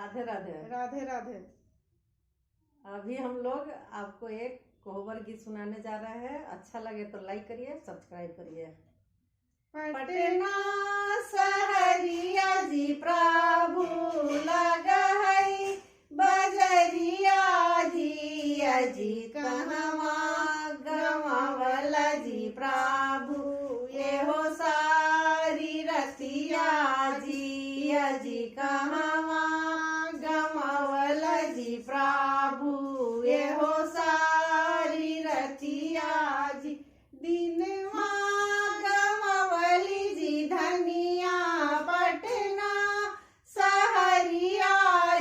राधे राधे। राधे राधे। अभी हम लोग आपको एक कोहबर गीत सुनाने जा रहे हैं। अच्छा लगे तो लाइक करिए, सब्सक्राइब करिए। पटना सहरिया जी प्रभु लगा है बजरिया जी अजी कहवा गवावला जी प्रभु ये हो सारी रतिया जी अजी कहवा गवावला जी प्रभु ये हो सारी रतिया जी दिनवा गवावली जी धनिया पटना सहरिया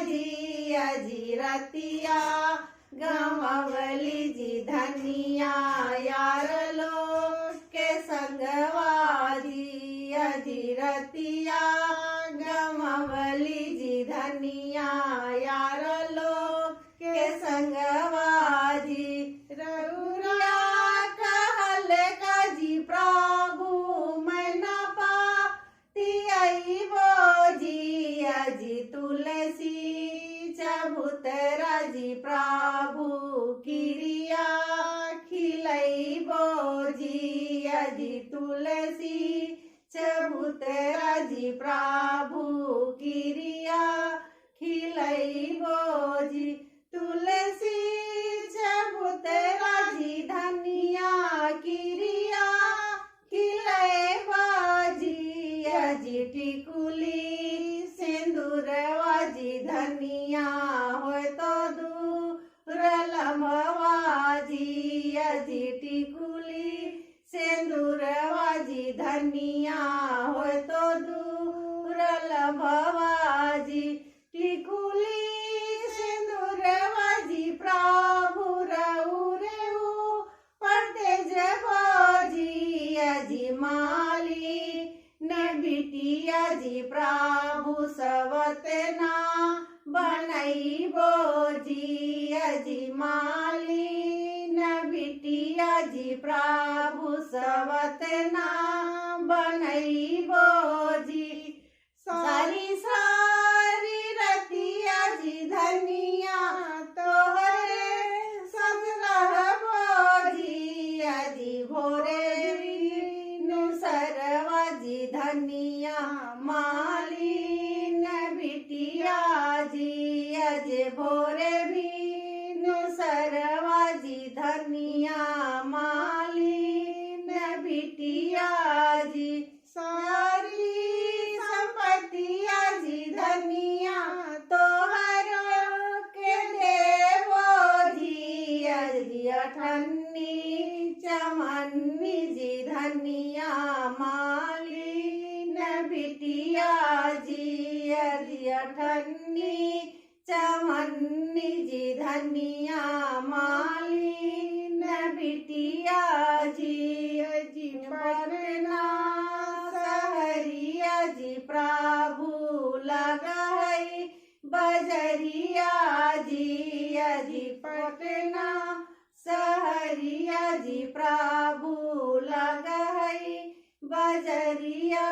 जी अजी रतिया गवावली जी धनिया यार लोग के संगवा जी अजी रतिया गवावली जी धनिया यार लोग के संगवा जी रउरा कहल का जी प्रभु मैं न पाती आईबो जी अजी तुलसी चबूतरा जी प्रभु किरिया खिलैबो जी अजी तुलसी चबूतरा जी प्रभु किरिया खिलैबो जी तुलसी चबूतरा जी धनिया किरिया खिलैबो जी अजी टिकुली सिंदूरवा जी धनिया हो तो दूर लम्बवा जी अजी टिकुली सिंदूरवा जी धनिया हो तो दूर लम्बवा जी टिकुली सिंदूरवा जी प्रभु रउरेऊ पढ़ते जबो जी अजी माली न बिटिया जी प्रभु सवतना बनैबो जी अजी माली न बिटिया जी प्रभु सवतना बनैबो जी सारी सारी रतिया जी धनिया तोहरे संग रहबो जी अजी भोरे सरवा जी धनिया माली न बिटिया जी अजे भोरे भी सरवा जी धनिया माली न बिटिया जी सारी संपत्तिया जी धनिया तोहरो के देवो जी अजी अठन्नी चमन्नी जी धनिया माली न बिटिया जी अजी अठन्नी चमन्नी जी धनिया माली न बिटिया जी अजी पटना सहरिया जी प्रभु लगा है बजरिया जी अजी पटना सहरिया जी प्रभु लगा है बजरिया